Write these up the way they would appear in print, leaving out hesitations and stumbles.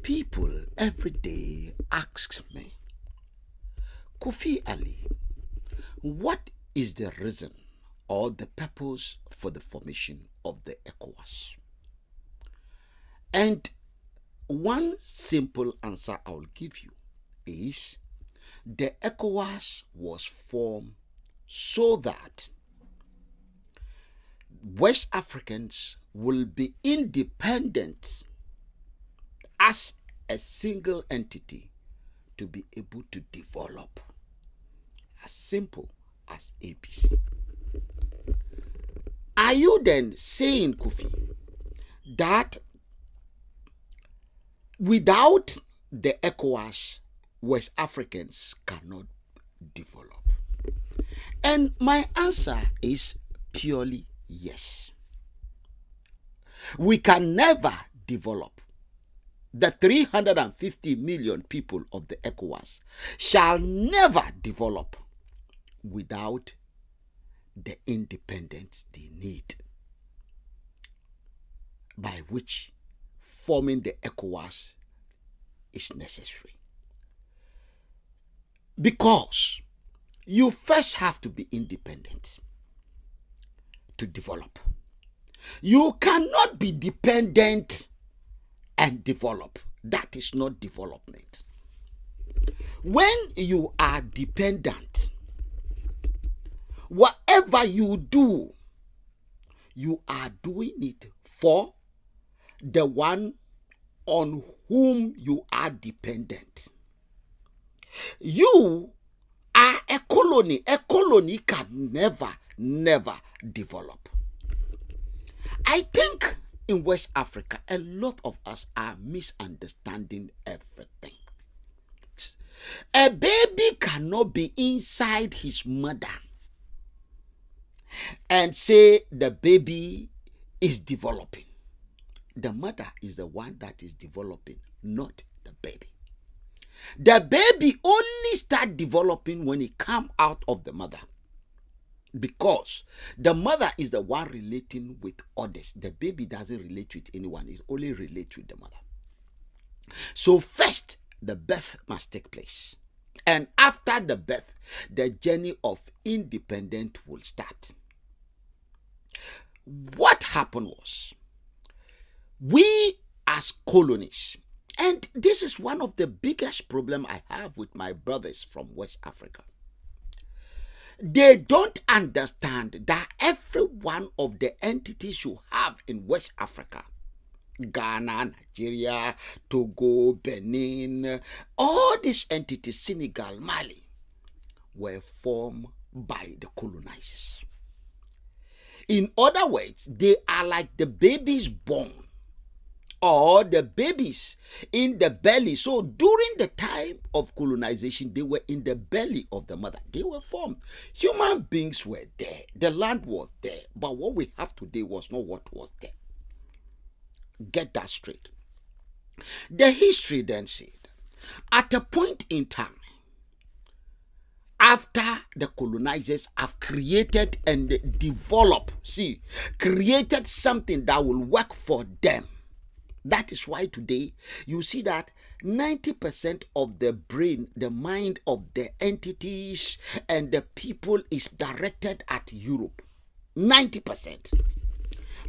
People every day ask me, Kofi Ali, what is the reason or the purpose for the formation of the ECOWAS? And one simple answer I will give you is the ECOWAS was formed so that West Africans will be independent as a single entity to be able to develop as simple as ABC. Are you then saying, Kofi, that without the ECOWAS, West Africans cannot develop? And my answer is purely yes. We can never develop. The 350 million people of the ECOWAS shall never develop without the independence they need, by which forming the ECOWAS is necessary. Because you first have to be independent to develop. You cannot be dependent and develop. That is not development. When you are dependent, whatever you do, you are doing it for the one on whom you are dependent. You are a colony. A colony can never develop. I think in West Africa, a lot of us are misunderstanding everything. A baby cannot be inside his mother and say the baby is developing. The mother is the one that is developing, not the baby. The baby only start developing when he come out of the mother, because the mother is the one relating with others. The baby doesn't relate with anyone. It only relates with the mother. So first, the birth must take place. And after the birth, the journey of independence will start. What happened was, we as colonies, and this is one of the biggest problems I have with my brothers from West Africa. They don't understand that every one of the entities you have in West Africa, Ghana, Nigeria, Togo, Benin, all these entities, Senegal, Mali, were formed by the colonizers. In other words, they are like the babies born, or the babies in the belly. So during the time of colonization, they were in the belly of the mother. They were formed. Human beings were there. The land was there. But what we have today was not what was there. Get that straight. The history then said, at a point in time, after the colonizers have created and developed, created something that will work for them. That is why today you see that 90% of the brain, the mind of the entities and the people is directed at Europe. 90%.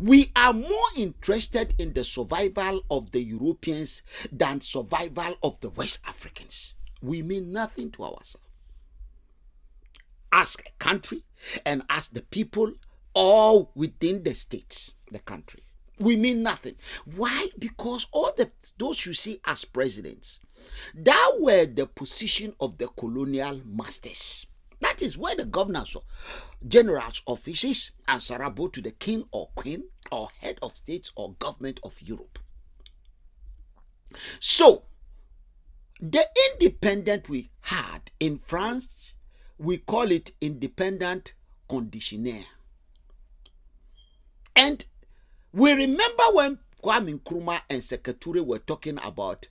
We are more interested in the survival of the Europeans than survival of the West Africans. We mean nothing to ourselves. As a country and as the people, all within the states, the country. We mean nothing. Why? Because all those you see as presidents, that were the position of the colonial masters. That is where the governors or generals' offices answerable to the king or queen or head of states or government of Europe. So, the independent we had in France, we call it independent conditionnaire. And we remember when Kwame Nkrumah and Sekatoury were talking about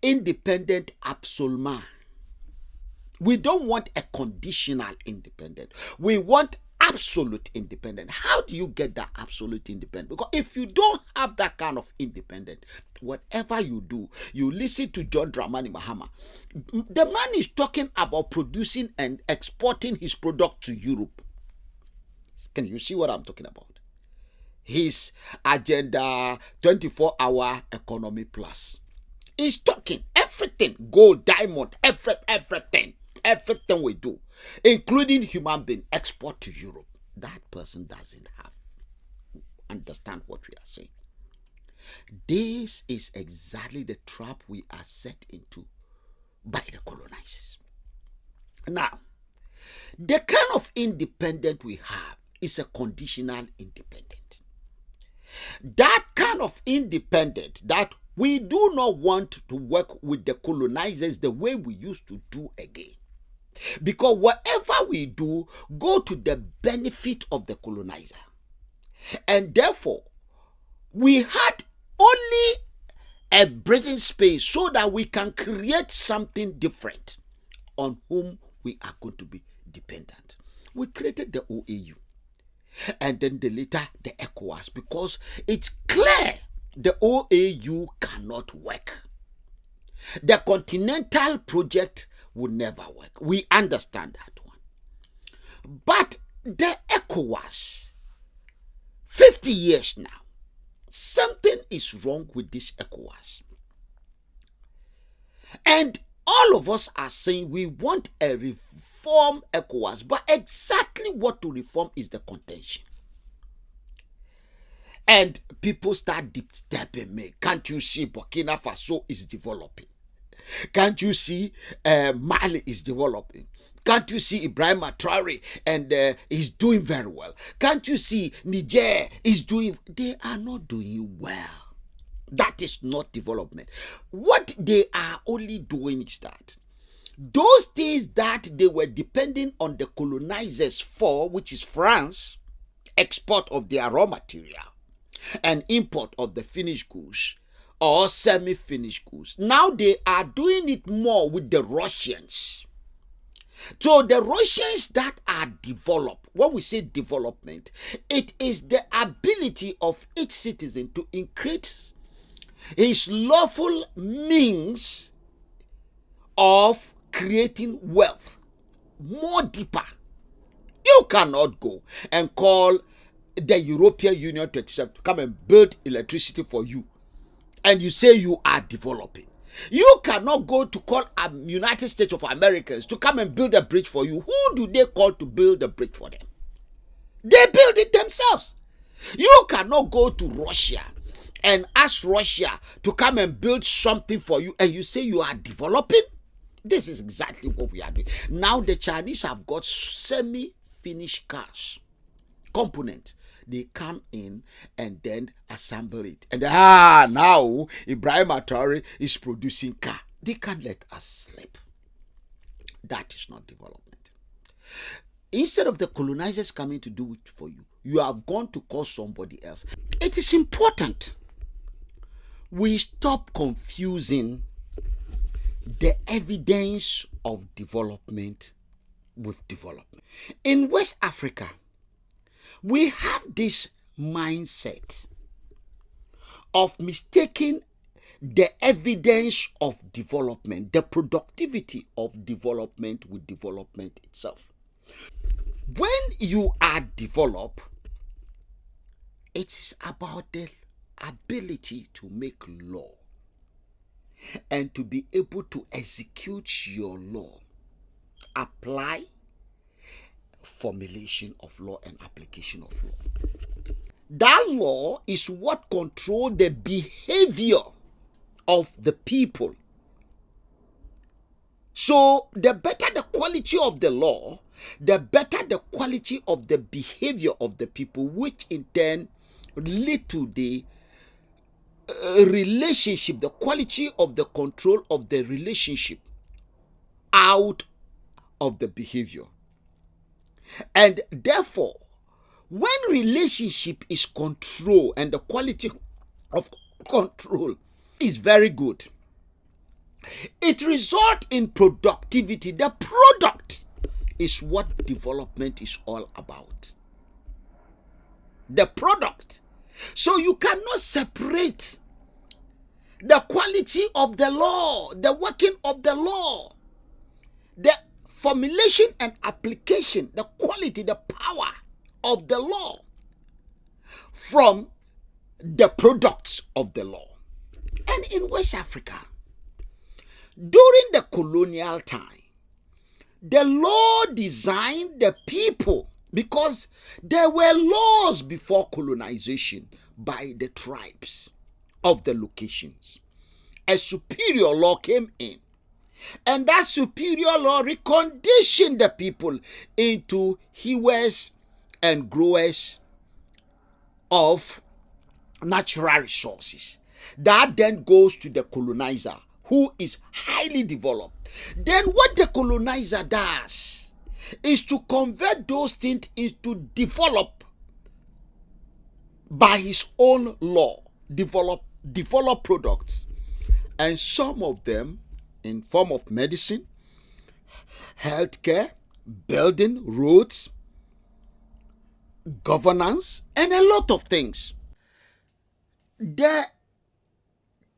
independent absolument. We don't want a conditional independent. We want absolute independence. How do you get that absolute independence? Because if you don't have that kind of independence, whatever you do, you listen to John Dramani Mahama. The man is talking about producing and exporting his product to Europe. Can you see what I'm talking about? His agenda, 24-hour economy plus. He's talking everything, gold, diamond, everything we do, including human being, export to Europe. That person doesn't understand what we are saying. This is exactly the trap we are set into by the colonizers. Now, the kind of independence we have is a conditional independence. That kind of independence that we do not want to work with the colonizers the way we used to do again. Because whatever we do, go to the benefit of the colonizer. And therefore, we had only a breathing space so that we can create something different on whom we are going to be dependent. We created the OAU. And then later the ECOWAS, because it's clear the OAU cannot work. The continental project will never work. We understand that one. But the ECOWAS, 50 years now, something is wrong with this ECOWAS. And all of us are saying we want a reform ECOWAS, but exactly what to reform is the contention. And people start deep-stepping me. Can't you see Burkina Faso is developing? Can't you see Mali is developing? Can't you see Ibrahim Traore and he's doing very well? Can't you see Niger is doing? They are not doing well. That is not development. What they are only doing is that those things that they were depending on the colonizers for, which is France, export of their raw material and import of the finished goods or semi-finished goods. Now they are doing it more with the Russians. So the Russians that are developed, when we say development, it is the ability of each citizen to increase his lawful means of creating wealth more deeper. You cannot go and call the European Union to accept, to come and build electricity for you, and you say you are developing. You cannot go to call United States of Americans to come and build a bridge for you. Who do they call to build a bridge for them? They build it themselves. You cannot go to Russia and ask Russia to come and build something for you, and you say you are developing. This is exactly what we are doing. Now the Chinese have got semi-finished cars, components. They come in and then assemble it. And now Ibrahim Traore is producing car. They can't let us sleep. That is not development. Instead of the colonizers coming to do it for you, you have gone to call somebody else. It is important we stop confusing the evidence of development with development. In West Africa, we have this mindset of mistaking the evidence of development, the productivity of development with development itself. When you are developed, it's about the ability to make law and to be able to execute your law, apply formulation of law and application of law. That law is what controls the behavior of the people. So the better the quality of the law, the better the quality of the behavior of the people, which in turn lead to the relationship, the quality of the control of the relationship out of the behavior. And therefore, when relationship is control and the quality of control is very good, it results in productivity. The product is what development is all about. the product. So you cannot separate the quality of the law, the working of the law, the formulation and application, the quality, the power of the law from the products of the law. And in West Africa, during the colonial time, the law designed the people, because there were laws before colonization by the tribes of the locations. A superior law came in, and that superior law reconditioned the people into hewers and growers of natural resources. That then goes to the colonizer, who is highly developed. Then what the colonizer does is to convert those things into develop by his own law, develop products, and some of them in form of medicine, healthcare, building roads, governance, and a lot of things. The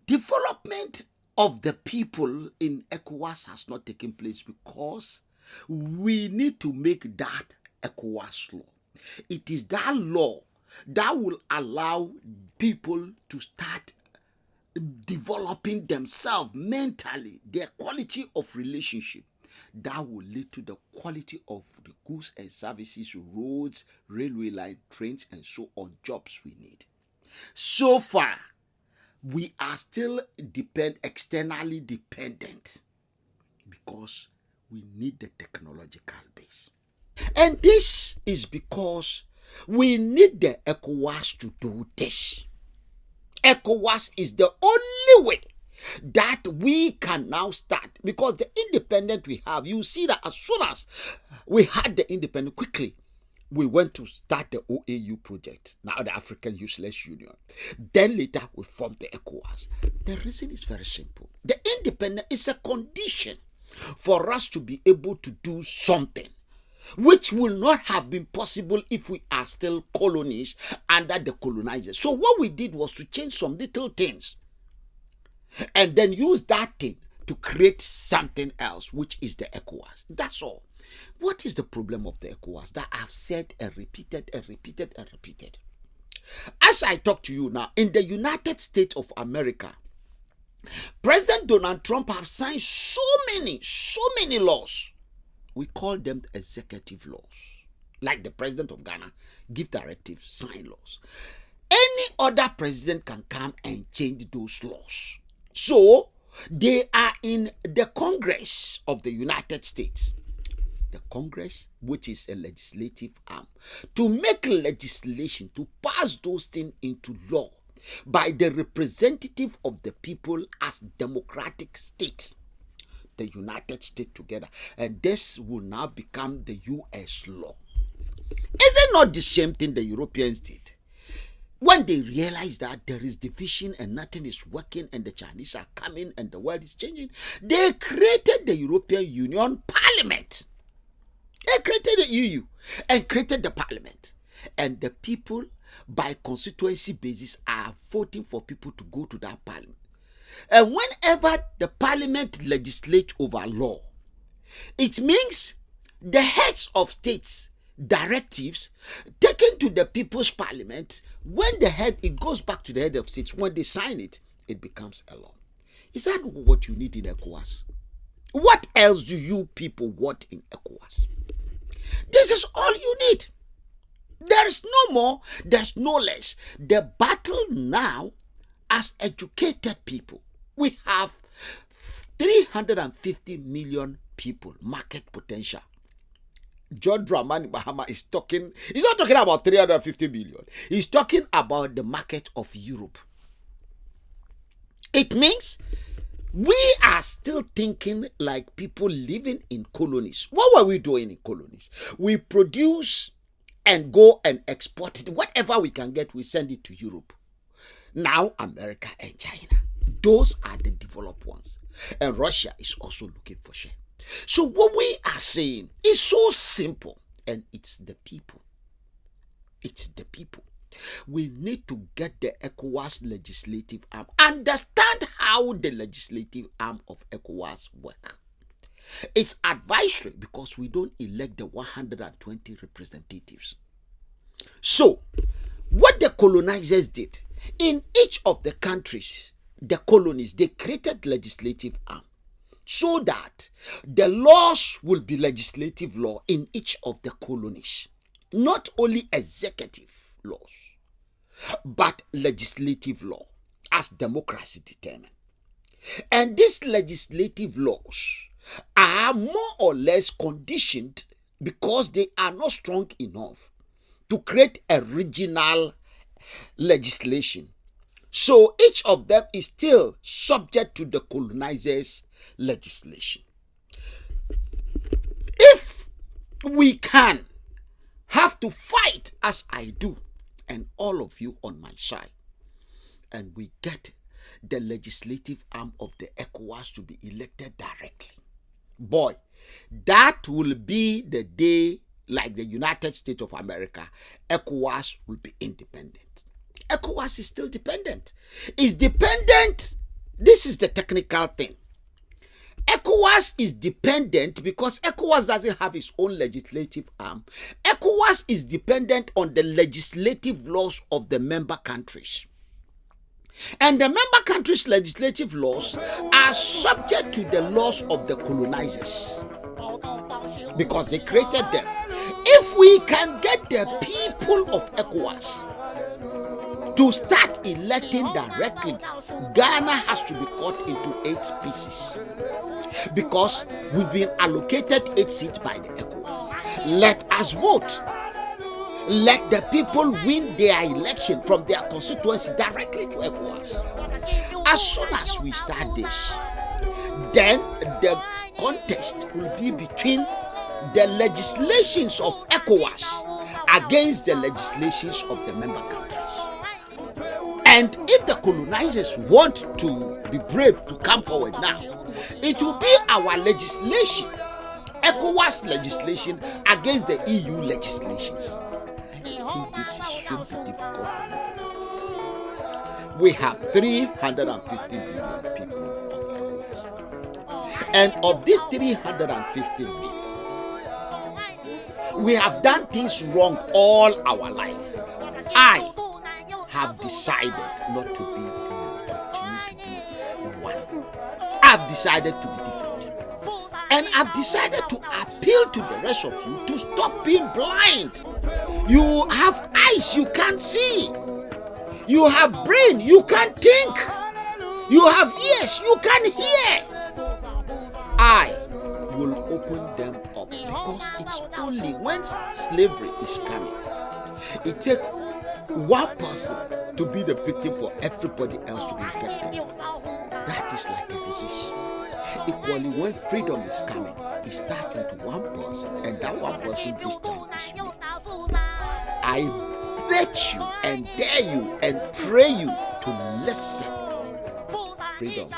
development of the people in ECOWAS has not taken place because we need to make that ECOWAS law. It is that law that will allow people to start developing themselves mentally, their quality of relationship. That will lead to the quality of the goods and services, roads, railway line, trains, and so on, jobs we need. So far, we are still externally dependent because we need the technological base. And this is because we need the ECOWAS to do this. ECOWAS is the only way that we can now start, because the independent we have, you see that as soon as we had the independent, quickly we went to start the OAU project, now the African Useless Union. Then later we formed the ECOWAS. The reason is very simple. The independent is a condition for us to be able to do something which will not have been possible if we are still colonies under the colonizers. So what we did was to change some little things and then use that thing to create something else, which is the ECOWAS. That's all. What is the problem of the ECOWAS that I've said and repeated and repeated and repeated? As I talk to you now, in the United States of America, President Donald Trump have signed so many laws. We call them executive laws. Like the president of Ghana, give directives, sign laws. Any other president can come and change those laws. So, they are in the Congress of the United States. The Congress, which is a legislative arm, to make legislation, to pass those things into law by the representative of the people as democratic states. The United States together, and this will now become the US law. Is it not the same thing the Europeans did? When they realized that there is division and nothing is working and the Chinese are coming and the world is changing, they created the European Union Parliament. They created the EU and created the Parliament. And the people, by constituency basis, are voting for people to go to that Parliament. And whenever the Parliament legislates over law, it means the heads of states directives taken to the people's parliament, when it goes back to the head of states, when they sign it, it becomes a law. Is that what you need in ECOWAS? What else do you people want in ECOWAS? This is all you need. There is no more, there's no less. The battle now, as educated people, we have 350 million people, market potential. John Dramani Mahama is talking, he's not talking about 350 million. He's talking about the market of Europe. It means we are still thinking like people living in colonies. What were we doing in colonies? We produce and go and export it. Whatever we can get, we send it to Europe. Now, America and China. Those are the developed ones. And Russia is also looking for share. So what we are saying is so simple. And it's the people. It's the people. We need to get the ECOWAS legislative arm, understand how the legislative arm of ECOWAS work. It's advisory because we don't elect the 120 representatives. So, what the colonizers did, in each of the countries, the colonies, they created legislative arm so that the laws will be legislative law in each of the colonies. Not only executive laws, but legislative law as democracy determined. And these legislative laws are more or less conditioned because they are not strong enough to create a regional legislation. So each of them is still subject to the colonizers' legislation. If we can have to fight as I do, and all of you on my side, and we get the legislative arm of the ECOWAS to be elected directly, boy, that will be the day, like the United States of America, ECOWAS will be independent. ECOWAS is still dependent. It's dependent. This is the technical thing. ECOWAS is dependent because ECOWAS doesn't have its own legislative arm. ECOWAS is dependent on the legislative laws of the member countries. And the member countries' legislative laws are subject to the laws of the colonizers because they created them. If we can get the people of ECOWAS to start electing directly, Ghana has to be cut into 8 pieces because we've been allocated 8 seats by the ECOWAS. Let us vote. Let the people win their election from their constituency directly to ECOWAS. As soon as we start this, then the contest will be between the legislations of ECOWAS against the legislations of the member countries. And if the colonizers want to be brave to come forward now, it will be our legislation, ECOWAS legislation, against the EU legislations. I think this should be difficult for me to understand. We have 350 million people of ECOWAS. And of these 350 million, we have done things wrong all our life. I have decided not to continue to be one. I've decided to be different. And I've decided to appeal to the rest of you to stop being blind. You have eyes, you can't see. You have brain, you can't think. You have ears, you can't hear. I will open them up because it's only when slavery is coming. It takes one person to be the victim for everybody else to be infected. That is like a disease. Equally, when freedom is coming, it starts with one person, and that one person this time is me. I beg you and dare you and pray you to listen. Freedom